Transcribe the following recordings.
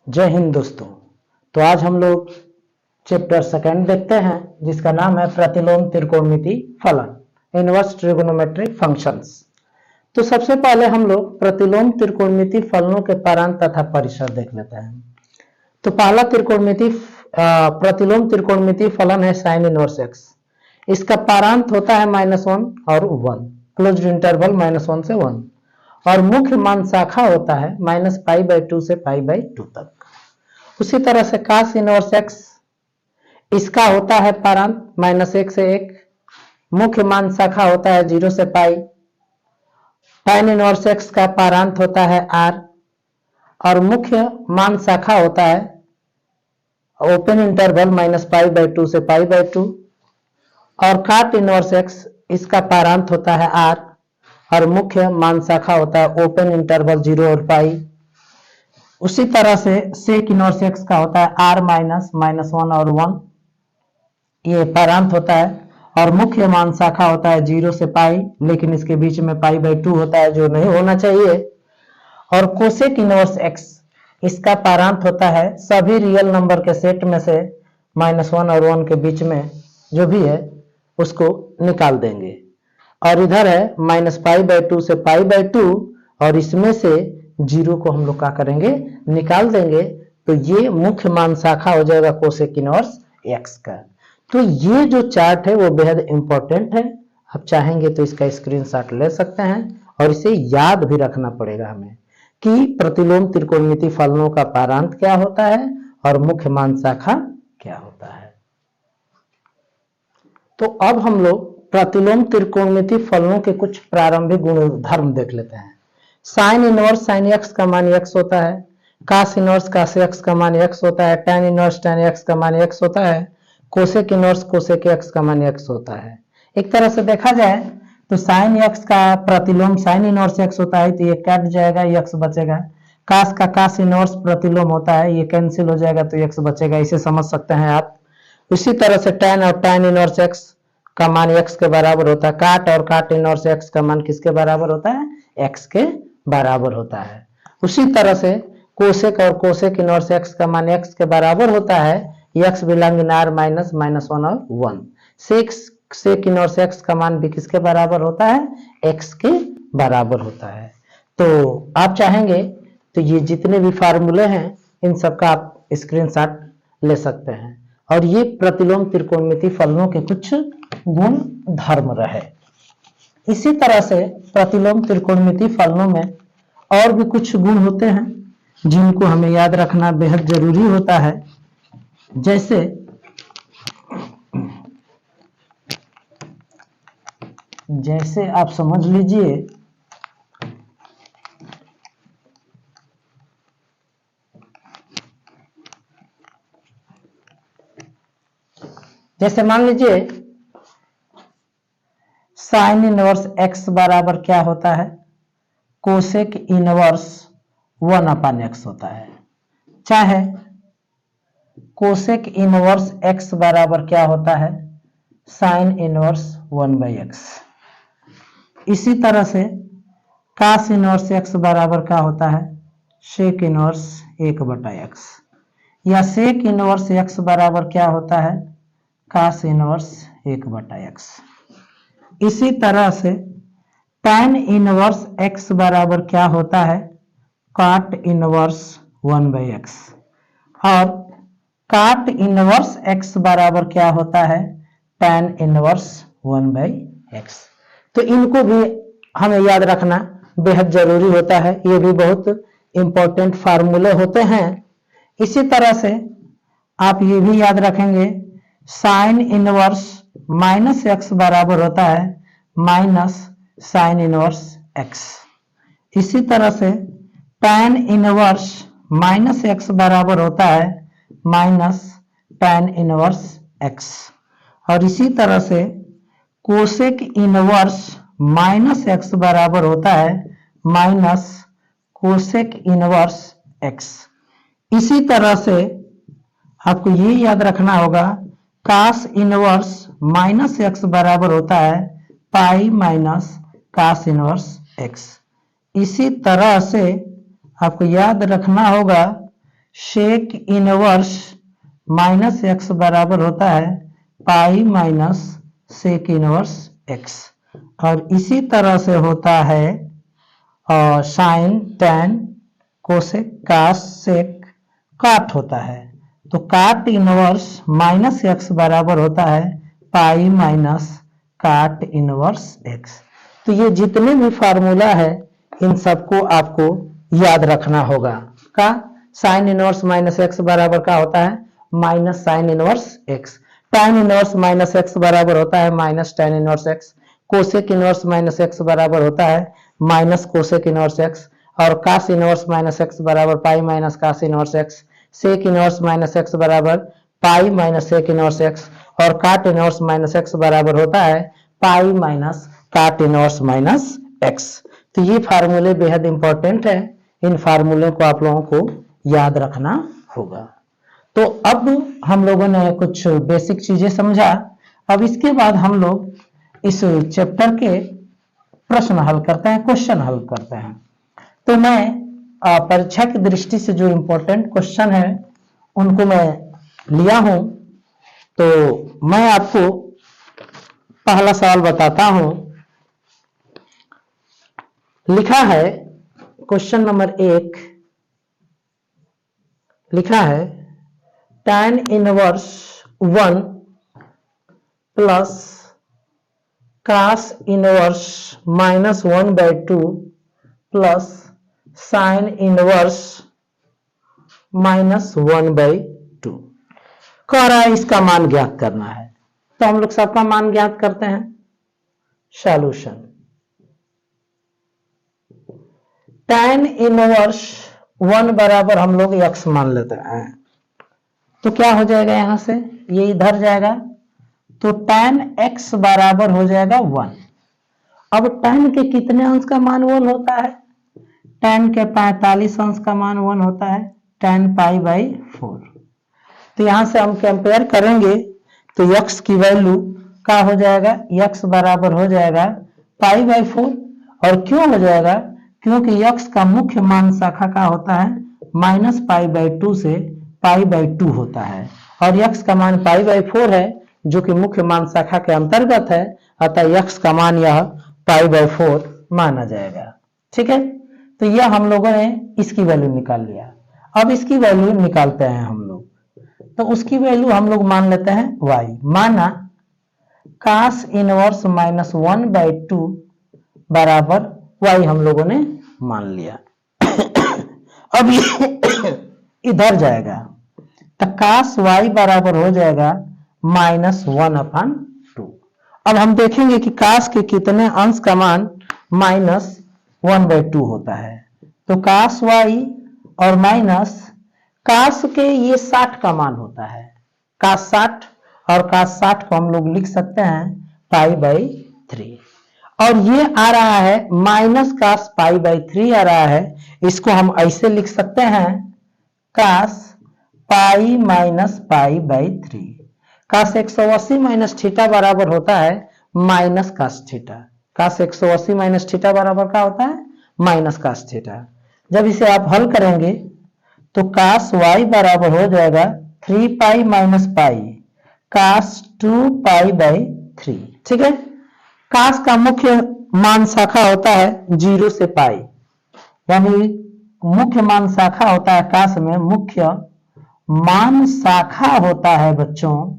जय हिंद दोस्तों। तो आज हम लोग चैप्टर सेकंड देखते हैं जिसका नाम है प्रतिलोम त्रिकोणमिति फलन इनवर्स ट्रिगोनोमेट्रिक फंक्शंस। तो सबसे पहले हम लोग प्रतिलोम त्रिकोणमिति फलनों के पारांत तथा परिसर देख लेते हैं। तो पहला प्रतिलोम त्रिकोणमिति फलन है साइन इनवर्स एक्स। इसका पारांत होता है -1 और 1, क्लोज्ड इंटरवल -1 से 1, और मुख्य मान शाखा होता है -π/2 से π/2 तक। उसी तरह से cos इनवर्स x, इसका होता है पारांत -1 से 1, मुख्य मान शाखा होता है 0 से π। tan इनवर्स x का पारांत होता है r, और मुख्य मान शाखा होता है ओपन इंटरवल -π/2 से π/2। और cot इनवर्स x, इसका पारांत होता है r, और मुख्य मान शाखा होता है ओपन इंटरवल 0 और π। उसी तरह से sec इनवर्स x का होता है r -1 और 1, ये पारांत होता है, और मुख्य मान शाखा होता है 0 से π, लेकिन इसके बीच में π/2 होता है जो नहीं होना चाहिए। और कोसेक इनवर्स x, इसका पारांत होता है सभी रियल नंबर के सेट में से -1 और 1 के बीच में जो भी है उसको निकाल देंगे। और इधर है -π/2 से π/2, और इसमें से 0 को हम लोग क्या करेंगे, निकाल देंगे। तो ये मुख्य मान शाखा हो जाएगा कोसेक इनवर्स x का। तो ये जो चार्ट है वो बेहद इंपॉर्टेंट है। आप चाहेंगे तो इसका स्क्रीनशॉट ले सकते हैं, और इसे याद भी रखना पड़ेगा हमें कि प्रतिलोम त्रिकोणमिति फलनों का पारांत क्या होता है और मुख्य मान शाखा क्या होता है। तो अब हम लोग प्रतिलोम त्रिकोणमिति फलनों के कुछ प्रारंभिक गुणधर्म देख लेते हैं। साइन इनवर्स साइन x का मान x होता है, cos इनवर्स cos x का मान x होता है, tan इनवर्स tan x का मान x होता है, कोसेक इनवर्स कोसेक x का मान x होता है। एक तरह से देखा जाए तो साइन x का प्रतिलोम साइन इनवर्स x होता है, तो ये कट जाएगा, x बचेगा। cos का cos इनवर्स प्रतिलोम होता है, ये कैंसिल हो जाएगा तो x बचेगा। इसे समझ सकते हैं आप। उसी तरह से tan और tan इनवर्स x का मान x के बराबर होता है, काट और काट इनवर्स x का मान किसके बराबर होता है, x के बराबर होता है। उसी तरह से कोसेक और कोसेक इनवर्स x का मान x के बराबर होता है, x बिलोंग इन r -1 और 1। सेक इनवर्स x का मान भी किसके बराबर होता है, x के बराबर होता है। तो आप चाहेंगे तो ये जितने भी फार्मूले हैं इन सबका आप स्क्रीनशॉट ले सकते हैं। और ये प्रतिलोम त्रिकोणमिति फलनों के कुछ गुण धर्म रहे। इसी तरह से प्रतिलोम त्रिकोणमिति फलनों में और भी कुछ गुण होते हैं जिनको हमें याद रखना बेहद जरूरी होता है। जैसे आप समझ लीजिए जैसे मान लीजिए साइन इनवर्स x बराबर क्या होता है, कोसेक इनवर्स 1/x होता है, चाहे कोसेक इनवर्स x बराबर क्या होता है, साइन इनवर्स 1/x। इसी तरह से cos इनवर्स x बराबर क्या होता है, सेक इनवर्स 1/x, या सेक इनवर्स x बराबर क्या होता है, cos इनवर्स 1/x। इसी तरह से tan इनवर्स x बराबर क्या होता है, cot इनवर्स 1/x, और cot इनवर्स x बराबर क्या होता है, tan इनवर्स 1/x। तो इनको भी हमें याद रखना बेहद जरूरी होता है। ये भी बहुत इंपॉर्टेंट फार्मूले होते हैं। इसी तरह से आप ये भी याद रखेंगे साइन इनवर्स -x बराबर होता है माइनस साइन इनवर्स x। इसी तरह से tan इनवर्स -x बराबर होता है माइनस tan इनवर्स x। और इसी तरह से कोसेक इनवर्स -x बराबर होता है माइनस कोसेक इनवर्स x। इसी तरह से आपको ये याद रखना होगा cos इनवर्स -x बराबर होता है pi minus cos inverse x। इसी तरह से आपको याद रखना होगा सेक इनवर्स माइनस एक्स बराबर होता है pi minus sec inverse x, और इसी तरह से होता है sine tan cosec cos sec cot होता है। तो काट इनवर्स माइनस एक्स बराबर होता है pi minus cot inverse x. तो ये जितने भी फार्मूला है इन सबको आपको याद रखना होगा। का साइन इनवर्स माइनस एक्स बराबर का होता है minus sine inverse x, tan inverse minus x बराबर होता है minus tan inverse x, cosec inverse minus x बराबर होता है माइनस कोसेक इनवर्स एक्स, और कास इनवर्स माइनस एक्स बराबर pi minus cos inverse x, sec inverse minus x बराबर pi minus sec inverse x, और काट इनवर्स माइनस एक्स बराबर होता है pi minus cot inverse minus x. तो ये फार्मूले बेहद इंपॉर्टेंट है, इन फार्मूले को आप लोगों को याद रखना होगा। तो अब हम लोगों ने कुछ बेसिक चीजें समझा। अब इसके बाद हम लोग इस चैप्टर के प्रश्न हल करते हैं, क्वेश्चन हल करते हैं। तो मैं परीक्षा की दृष्टि से जो इंपॉर्टेंट क्वेश्चन है उनको मैं लिया हूं। तो मैं आपको पहला सवाल बताता हूं। लिखा है क्वेश्चन नंबर 1, लिखा है tan inverse 1 plus cos inverse minus 1/2 plus sine inverse minus 1/2 कह रहा है इसका मान ज्ञात करना है। तो हम लोग सबका मान ज्ञात करते हैं। सॉल्यूशन tan इनवर्स 1 बराबर हम लोग x मान लेते हैं। तो क्या हो जाएगा, यहां से ये इधर जाएगा, तो tan x बराबर हो जाएगा 1। अब tan के कितने अंश का मान 1 होता है? tan के 45 अंश का मान 1 होता है, tan π/4। तो यहां से हम कंपेयर करेंगे तो x की वैल्यू क्या हो जाएगा, x बराबर हो जाएगा π/4। और क्यों हो जाएगा, क्योंकि x का मुख्य मान शाखा का होता है माइनस π/2 से π/2 होता है, और x का मान π/4 है जो कि मुख्य मान शाखा के अंतर्गत है, अतः x का मान यह π/4 माना जाएगा। ठीक है, तो यह हम लोगों ने इसकी वैल्यू निकाल लिया। अब इसकी वैल्यू निकालते हैं हम लोग। तो उसकी वैल्यू हम लोग मान लेते हैं y, माना cos इनवर्स माइनस 1/2 बराबर y हम लोगों ने मान लिया। अब ये इधर जाएगा तो cos y बराबर हो जाएगा माइनस 1/2। अब हम देखेंगे कि cos के कितने अंश का मान माइनस 1/2 होता है। तो cos y और माइनस cos के ये 60 का मान होता है, cos 60, और cos 60 को हम लोग लिख सकते हैं π/3, और ये आ रहा है माइनस cos π/3 आ रहा है। इसको हम ऐसे लिख सकते हैं cos pi minus π/3। cos 180 minus theta बराबर होता है minus cos theta. cos 180 minus theta बराबर क्या होता है, माइनस cos थीटा। जब इसे आप हल करेंगे तो cos y बराबर हो जाएगा 3π माइनस पाई cos 2π/3। ठीक है, cos का मुख्य मान शाखा होता है 0 से पाई, यानी मुख्य मान शाखा होता है cos में, मुख्य मान शाखा होता है बच्चों,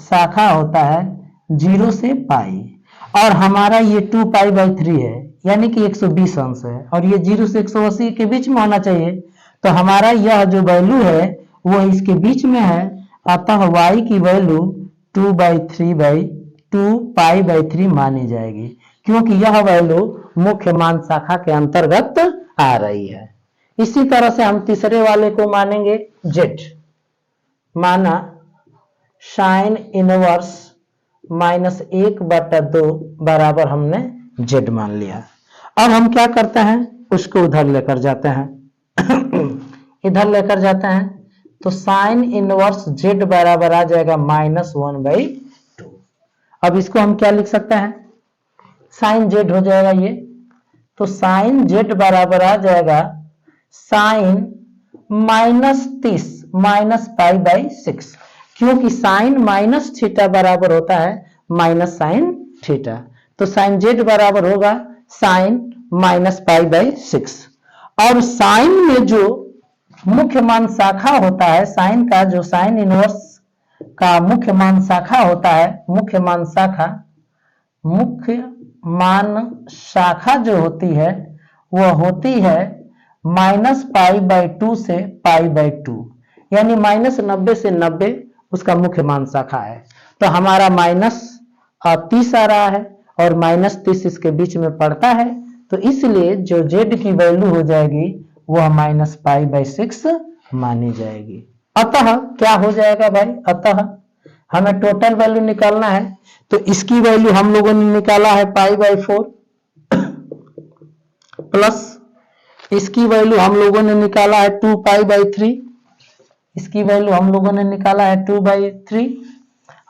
शाखा होता है 0 से पाई, और हमारा ये 2π/3 है यानी कि 120 अंश है, और ये 0 से 180 के बीच में होना चाहिए। तो हमारा यह जो वैल्यू है वो इसके बीच में है, अतः y की वैल्यू 2/3 मानी जाएगी, क्योंकि यह वैल्यू मुख्य मान शाखा के अंतर्गत आ रही है। इसी तरह से हम तीसरे वाले को मानेंगे z, माना साइन इनवर्स माइनस 1/2 बराबर हमने z मान लिया। अब हम क्या करते हैं, उसको उधर लेकर जाते हैं इधर लेकर जाते हैं तो साइन इनवर्स z बराबर आ जाएगा -1/2। अब इसको हम क्या लिख सकते हैं, साइन z हो जाएगा ये, तो साइन z बराबर आ जाएगा साइन -30 माइनस पाई बाई 6, क्योंकि साइन माइनस थीटा बराबर होता है माइनस साइन थीटा, तो साइन जेड बराबर होगा साइन माइनस पाई बाई 6। और साइन में जो मुख्य मान शाखा होता है, साइन का जो साइन इनवर्स का मुख्य मान शाखा होता है, मुख्य मान शाखा जो होती है वह होती है माइनस पाई बाई 2 से पाई बाई 2, यानी -90 से 90 उसका मुख्य मान शाखा है। तो हमारा -30 आ रहा है और -30 इसके बीच में पड़ता है, तो इसलिए जो z की वैल्यू हो जाएगी वह -पाई/6 मानी जाएगी। अतः क्या हो जाएगा भाई, अतः हमें टोटल वैल्यू निकालना है, तो इसकी वैल्यू हम लोगों ने निकाला है पाई/4 प्लस इसकी वैल्यू हम लोगों ने निकाला है 2पाई/3, इसकी वैल्यू हम लोगों ने निकाला है 2/3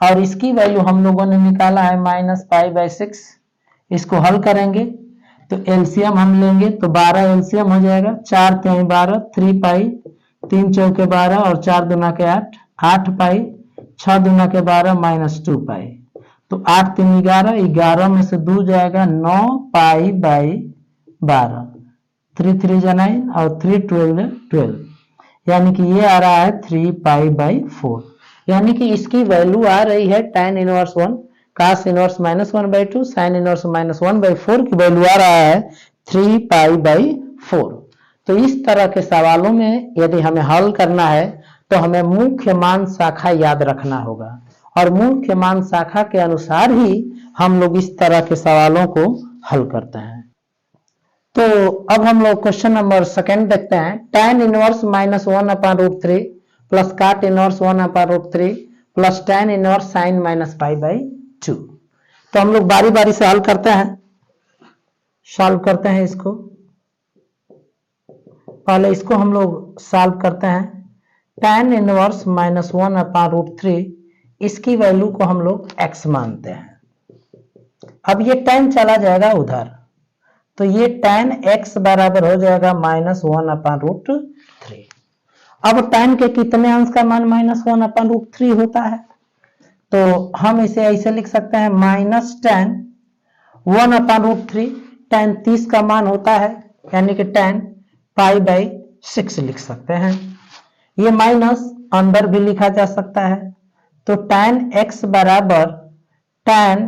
और इसकी वैल्यू हम लोगों ने निकाला है -पाई/6। इसको हल करेंगे तो एलसीएम हम लेंगे तो 12 एलसीएम हो जाएगा, 4 3 12, 3 पाई, 3 चौके 12 और 4 दूना के 8, 8 पाई, 6 दूना के 12 -2 पाई, तो 8 3 11, 11 में से 2 जाएगा 9 पाई/12, 3 3 जा 9 और 3 12 12, यानी कि ये आ रहा है 3 पाई/4, यानी कि इसकी वैल्यू आ रही है tan inverse 1 cos inverse -1/2 sin inverse -1/4 की वैल्यू आ रहा है 3 पाई/4। तो इस तरह के सवालों में यदि हमें हल करना है तो हमें मुख्य मान शाखा याद रखना होगा और मुख्य मान शाखा के अनुसार ही हम लोग इस तरह के सवालों को हल करते हैं। तो अब हम लोग क्वेश्चन नंबर 2 देखते हैं। tan inverse -1/√3 plus cot inverse 1/√3 plus tan inverse sine -पाई/2। तो हम लोग बारी बारी से हल करते हैं, सॉल्व करते हैं इसको। पहले इसको हम लोग सॉल्व करते हैं। tan इनवर्स -1/√3, इसकी वैल्यू को हम लोग x मानते हैं। अब ये tan चला जाएगा उधर, तो ये tan x बराबर हो जाएगा -1/√3। अब tan के कितने अंश का मान -1/√3 होता है, तो हम इसे ऐसे लिख सकते हैं -tan 1/√3, tan 30 का मान होता है, यानी कि tan पाई/6 लिख सकते हैं। ये माइनस अंदर भी लिखा जा सकता है, तो tan x बराबर tan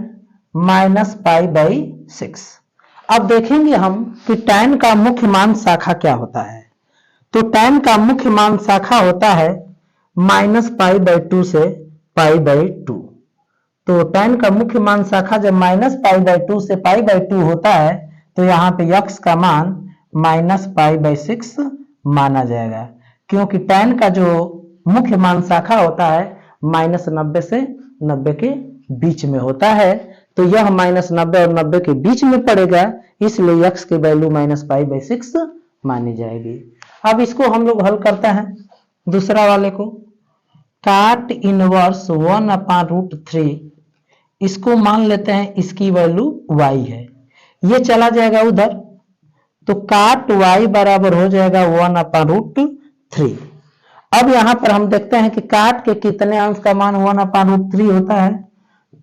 -पाई/6। अब देखेंगे हम कि tan का मुख्य मान शाखा क्या होता है, तो tan का मुख्य मान शाखा होता है -पाई/2 से पाई/2। तो tan का मुख्य मान शाखा जब -पाई/2 से पाई/2 होता है तो यहाँ पे x का मान -पाई/6 माना जाएगा, क्योंकि tan का जो मुख्य मान शाखा होता है -90 से 90 के बीच में होता है, तो यह -90 और 90 के बीच में पड़ेगा, इसलिए x की वैल्यू -पाई/6 मानी जाएगी। अब इसको हम लोग हल करते हैं दूसरा वाले को। काट इनवर्स 1/√3, इसको मान लेते हैं इसकी वैल्यू y है, ये चला जाएगा उधर, तो काट y बराबर हो जाएगा 1/√3। अब यहां पर हम देखते हैं कि काट के कितने अंश का मान 1/√3 होता है,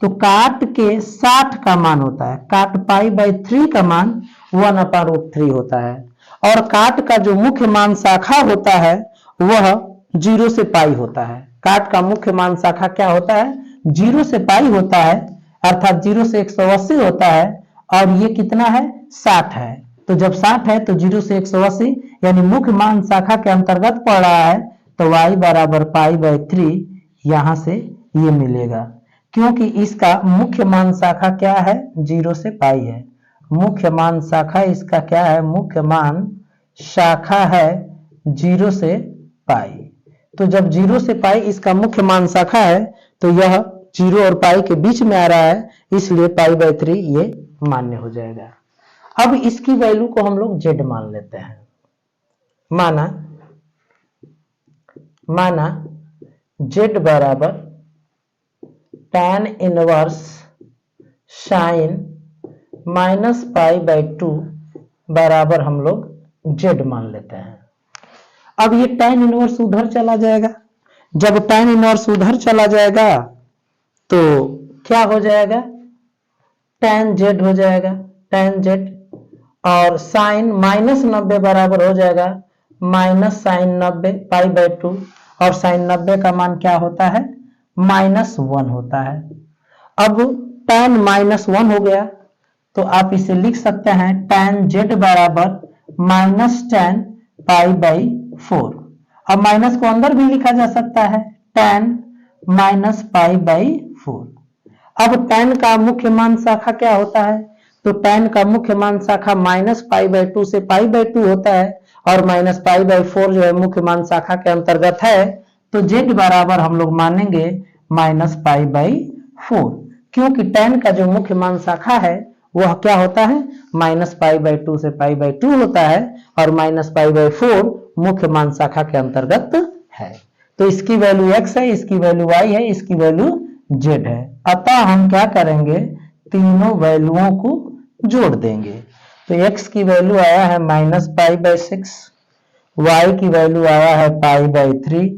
तो काट के 60 का मान होता है, काट पाई/3 का मान 1/√3 होता है, और काट का जो मुख्य मान शाखा होता है वह 0 से पाई होता है। काट का मुख्य मान शाखा क्या होता है, 0 से पाई होता है, अर्थात 0 से 180 होता है, और ये कितना है 60 है, तो जब 60 है तो 0 से 180 यानी मुख्य मान शाखा के अंतर्गत पड़ रहा है, तो y बराबर पाई/3 यहां से ये मिलेगा, क्योंकि इसका मुख्य मान शाखा क्या है 0 से पाई है। मुख्य मान शाखा इसका क्या है, मुख्य मान शाखा है 0 से पाई, तो जब 0 से पाई इसका मुख्य मान शाखा है तो यह 0 और पाई के बीच में आ रहा है, इसलिए पाई/3 ये मान्य हो जाएगा। अब इसकी वैल्यू को हम लोग z मान लेते हैं। माना z बराबर tan इनवर्स साइन -पाई/2 बराबर हम लोग z मान लेते हैं। अब ये tan इनवर्स उधर चला जाएगा, जब tan इनवर्स उधर चला जाएगा तो क्या हो जाएगा, tan z हो जाएगा, tan z, और साइन -90 बराबर हो जाएगा -sin90 π/2, और sin90 का मान क्या होता है, -1 होता है। अब tan -1 हो गया तो आप इसे लिख सकते हैं tan z बराबर -tan π/4। अब माइनस को अंदर भी लिखा जा सकता है, tan -π/4। अब tan का मुख्य मान शाखा क्या होता है, तो tan का मुख्य मान शाखा -π/2 से π/2 होता है, और -π/4 जो है मुख्य मान शाखा के अंतर्गत है, तो z बराबर हम लोग मानेंगे -π/4, क्योंकि tan का जो मुख्य मान शाखा है वह क्या होता है, -π/2 से π/2 होता है, और -π/4 मुख्य मान शाखा के अंतर्गत है। तो इसकी वैल्यू x है, इसकी वैल्यू y है, इसकी वैल्यू z है। अतः हम क्या करेंगे, तीनों वैल्युओं को जोड़ देंगे। तो x की वैल्यू आया है -π/6, y की वैल्यू आया है π/3,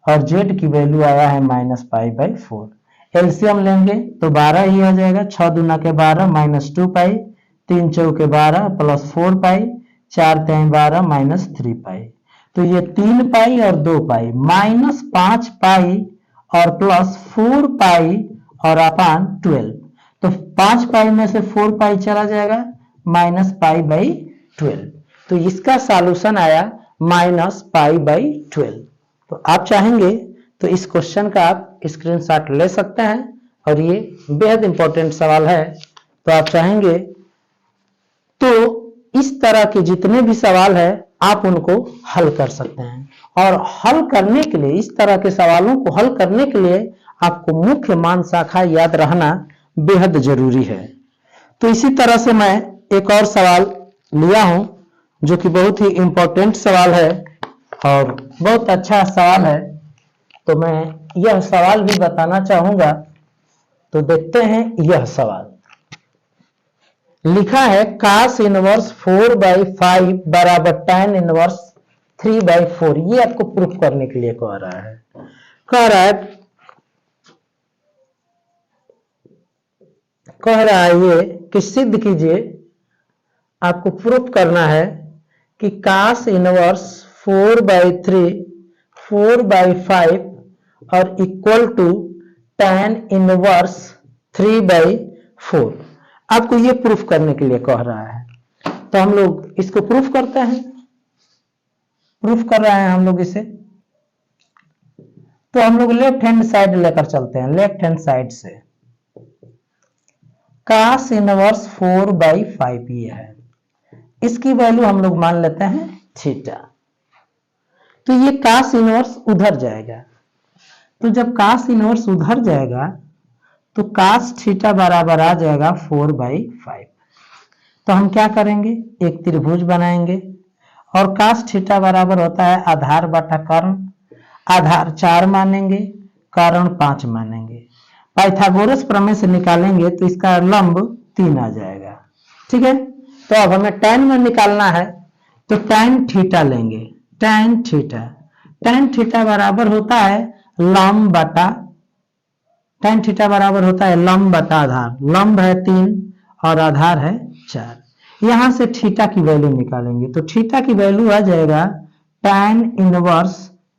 और z की वैल्यू आया है -π/4। एलसीएम लेंगे तो 12 ही आ जाएगा, 6 दूना के 12 -2π, 3 चौके 12 प्लस 4π, 4 3 12 -3π। तो ये 3π और 2π, -5π और प्लस 4π और अपान 12। तो 5π में से 4π चला जाएगा, -π/12। तो इसका सॉल्यूशन आया -π/12। तो आप चाहेंगे तो इस क्वेश्चन का आप स्क्रीनशॉट ले सकते हैं, और ये बेहद इंपॉर्टेंट सवाल है। तो आप चाहेंगे तो इस तरह के जितने भी सवाल है आप उनको हल कर सकते हैं, और हल करने के लिए, इस तरह के सवालों को हल करने के लिए आपको मुख्य मान शाखा याद रहना बेहद जरूरी है। तो इसी तरह से मैं एक और सवाल लिया हूं जो कि बहुत ही इंपॉर्टेंट सवाल है और बहुत अच्छा सवाल है। तो मैं यह सवाल भी बताना चाहूंगा। तो देखते हैं यह सवाल। लिखा है cos इनवर्स 4/5 बराबर tan इनवर्स 3/4। ये आपको प्रूफ करने के लिए कह रहा है, ये कि सिद्ध कीजिए, आपको प्रूफ करना है कि cos इनवर्स 4/3 4/5 और इक्वल टू tan इनवर्स 3/4। आपको ये प्रूफ करने के लिए कह रहा है। तो हम लोग इसको प्रूफ करते हैं, प्रूफ कर रहे हैं हम लोग इसे। तो हम लोग लेफ्ट हैंड साइड लेकर चलते हैं, लेफ्ट हैंड साइड से cos इनवर्स 4/5 ये है, इसकी वैल्यू हम लोग मान लेते हैं थीटा। तो ये cos इनवर्स उधर जाएगा, तो जब cos इनवर्स उधर जाएगा तो cos थीटा बराबर आ जाएगा 4/5। तो हम क्या करेंगे, एक त्रिभुज बनाएंगे, और cos थीटा बराबर होता है आधार बटा कर्ण। आधार 4 मानेंगे, कर्ण 5 मानेंगे। पाइथागोरस प्रमेय से निकालेंगे तो इसका लंब 3 आ जाएगा। ठीक है, तो अब हमें tan में निकालना है, तो tan थीटा लेंगे। tan थीटा बराबर होता है लंब बटा, tan थीटा बराबर होता है लंब बटा आधार। लंब है 3 और आधार है 4। यहां से थीटा की वैल्यू निकालेंगे, तो थीटा की वैल्यू आ जाएगा tan इनवर्स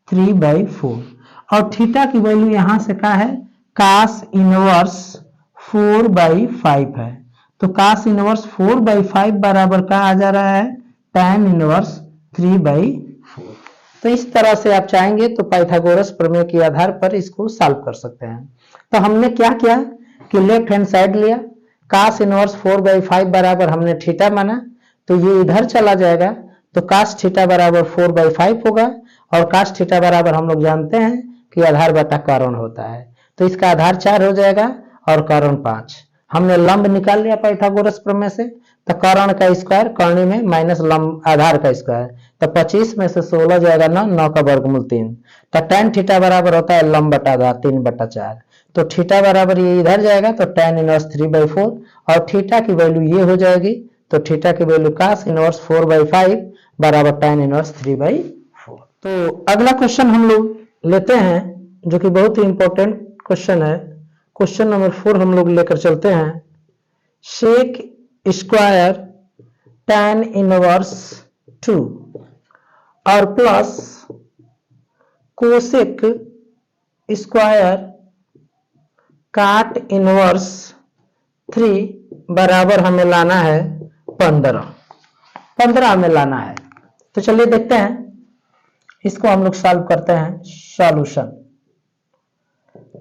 3/4, और थीटा की वैल्यू यहां से क्या है, cos इनवर्स 4/5 है। तो cos इनवर्स 4/5 बराबर क्या आ जा रहा है, tan इनवर्स 3/4। तो इस तरह से आप चाहेंगे तो पाइथागोरस प्रमेय के आधार पर इसको सॉल्व कर सकते हैं। तो हमने क्या किया कि लेफ्ट हैंड साइड लिया, cos इनवर्स 4/5 बराबर हमने थीटा माना, तो ये इधर चला जाएगा, तो cos थीटा बराबर 4/5 होगा, और cos थीटा बराबर हम लोग जानते हैं कि आधार बटा कर्ण होता है। तो इसका आधार 4 हो जाएगा और कर्ण 5। हमने लंब निकाल लिया पाइथागोरस प्रमेय से, तो कर्ण का स्क्वायर कर्णी में माइनस लंब आधार का स्क्वायर, तो 25 में से 16 जाएगा 9, 9 का वर्गमूल 3। तो tan थीटा बराबर होता है लंब बटा आधार 3/4। तो थीटा बराबर ये इधर जाएगा, तो tan इनवर्स 3/4, और थीटा की वैल्यू ये हो जाएगी, तो थीटा की वैल्यू cos इनवर्स 4/5 बराबर tan इनवर्स 3/4। तो अगला क्वेश्चन हम लोग लेते हैं जो कि बहुत ही इंपॉर्टेंट क्वेश्चन है। क्वेश्चन नंबर 4 हम लोग लेकर चलते हैं। सेक स्क्वायर tan इनवर्स 2 और plus cosec square cot inverse 3 बराबर हमें लाना है 15 हमें लाना है। तो चलिए देखते हैं, इसको हम लोग सॉल्व करते हैं। सॉल्यूशन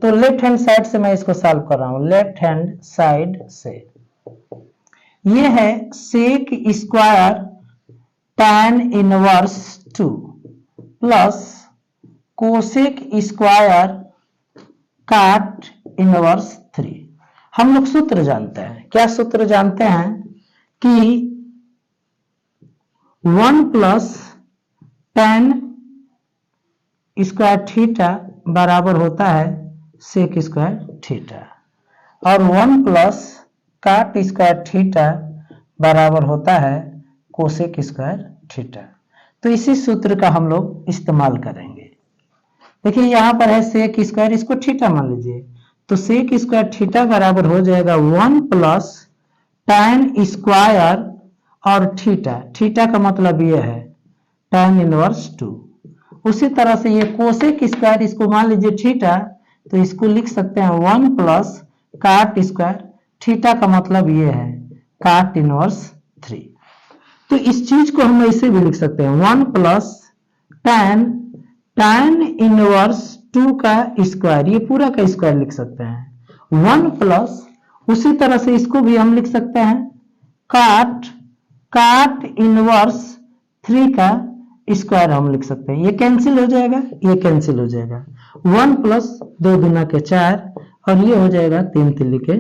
तो लेफ्ट हैंड साइड से मैं इसको सॉल्व कर रहा हूं। लेफ्ट हैंड साइड से ये है sec square tan inverse 2 plus cosec square cot inverse 3। हम लोग सूत्र जानते हैं। क्या सूत्र जानते हैं कि 1 प्लस tan स्क्वायर थीटा बराबर होता है सेक स्क्वायर थीटा और 1 प्लस काट स्क्वायर थीटा बराबर होता है कोसेक स्क्वायर थीटा। तो इसी सूत्र का हम लोग इस्तेमाल करेंगे। देखिए यहां पर है सेक स्क्वायर, इसको थीटा मान लीजिए, तो सेक स्क्वायर थीटा बराबर हो जाएगा 1 प्लस tan स्क्वायर और थीटा का मतलब ये है tan इनवर्स 2। उसी तरह से ये कोसेक स्क्वायर, इसको मान लीजिए थीटा, तो इसको लिख सकते हैं 1 प्लस काट स्क्वायर, थीटा का मतलब ये है काट इनवर्स 3। तो इस चीज को हम ऐसे भी लिख सकते हैं 1 प्लस tan इनवर्स 2 का स्क्वायर, ये पूरा का स्क्वायर लिख सकते हैं 1 प्लस, उसी तरह से इसको भी हम लिख सकते हैं काट इनवर्स 3 का स्क्वायर हम लिख सकते हैं। ये कैंसिल हो जाएगा, ये कैंसिल हो जाएगा। 1 प्लस 2 दूना के 4 और ये हो जाएगा 3 तिल्ली के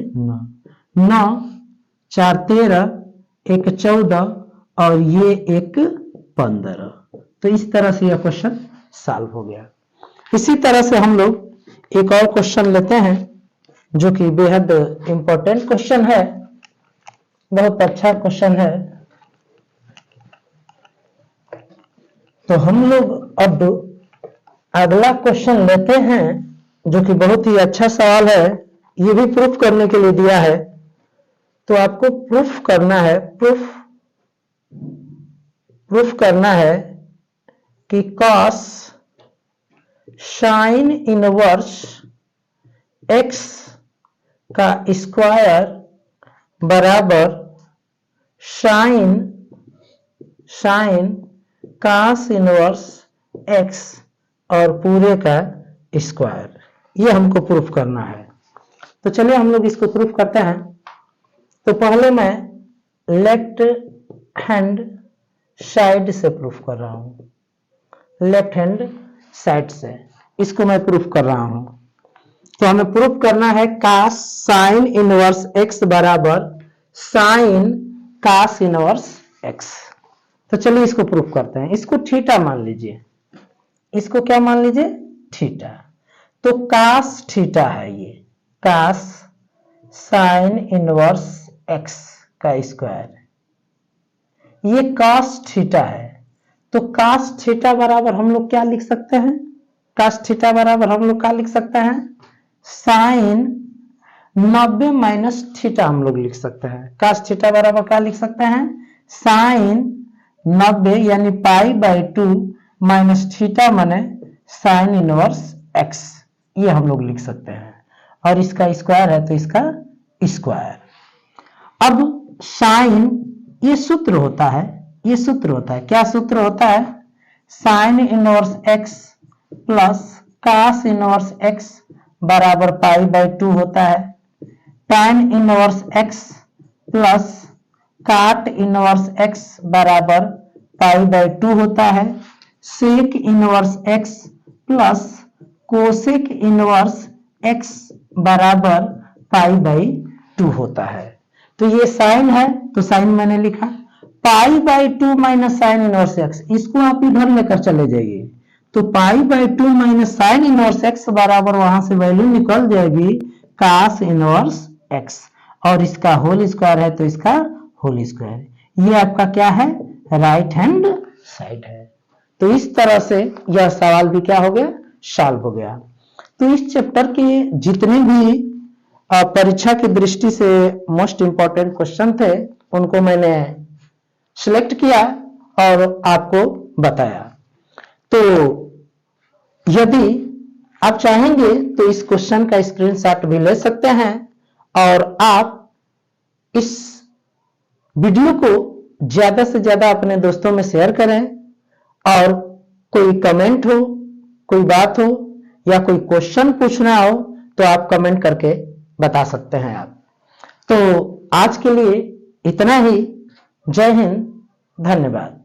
9, 4 13, 1 14 और ये 1 15। तो इस तरह से यह क्वेश्चन सॉल्व हो गया। इसी तरह से हम लोग एक और क्वेश्चन लेते हैं जो कि बेहद इंपॉर्टेंट क्वेश्चन है, बहुत अच्छा क्वेश्चन है। तो हम लोग अब अगला क्वेश्चन लेते हैं जो कि बहुत ही अच्छा सवाल है। ये भी प्रूफ करने के लिए दिया है, तो आपको प्रूफ करना है कि cos साइन इनवर्स x का स्क्वायर बराबर साइन cos इनवर्स x और पूरे का स्क्वायर, ये हमको प्रूफ करना है। तो चलिए हम लोग इसको प्रूफ करते हैं। तो पहले मैं लेफ्ट हैंड साइड से प्रूफ कर रहा हूं। लेफ्ट हैंड साइड से इसको मैं प्रूफ कर रहा हूं। तो हमें प्रूफ करना है cos साइन इनवर्स x बराबर साइन cos इनवर्स x। तो चलिए इसको प्रूफ करते हैं। इसको थीटा मान लीजिए, इसको क्या मान लीजिए, थीटा। तो cos थीटा है, ये cos साइन इनवर्स x का स्क्वायर, ये cos थीटा है। तो cos थीटा बराबर हम लोग क्या लिख सकते हैं, cos थीटा बराबर हम लोग क्या लिख सकते हैं, साइन 90 माइनस थीटा हम लोग लिख सकते हैं। cos थीटा बराबर क्या लिख सकते हैं, साइन 90 यानी π/2 माइनस थीटा माने साइन इनवर्स x, ये हम लोग लिख सकते हैं। और इसका स्क्वायर है तो इसका स्क्वायर। अब साइन, ये सूत्र होता है, ये सूत्र होता है, क्या सूत्र होता है, sine inverse x plus cos inverse x बराबर π/2 होता है। tan inverse x plus cot inverse x बराबर π/2 होता है। Sec inverse x plus cosec inverse x बराबर π/2 होता है। तो ये साइन है तो साइन मैंने लिखा, π/2 माइनस साइन इनवर्स x, इसको आप इधर लेकर चले जाइए। तो π/2 माइनस साइन इनवर्स x बराबर वहां से वैल्यू निकल जाएगी cos इनवर्स x, और इसका होल स्क्वायर है तो इसका होल स्क्वायर। ये आपका क्या है, राइट हैंड साइड है। तो इस तरह से यह सवाल भी क्या हो गया, सॉल्व हो गया। तो इस चैप्टर के जितने भी परीक्षा की दृष्टि से मोस्ट इंपॉर्टेंट क्वेश्चन थे उनको मैंने सिलेक्ट किया और आपको बताया। तो यदि आप चाहेंगे तो इस क्वेश्चन का स्क्रीनशॉट भी ले सकते हैं और आप इस वीडियो को ज्यादा से ज्यादा अपने दोस्तों में शेयर करें और कोई कमेंट हो, कोई बात हो या कोई क्वेश्चन पूछना हो तो आप कमेंट करके बता सकते हैं आप। तो आज के लिए इतना ही। जय हिंद, धन्यवाद।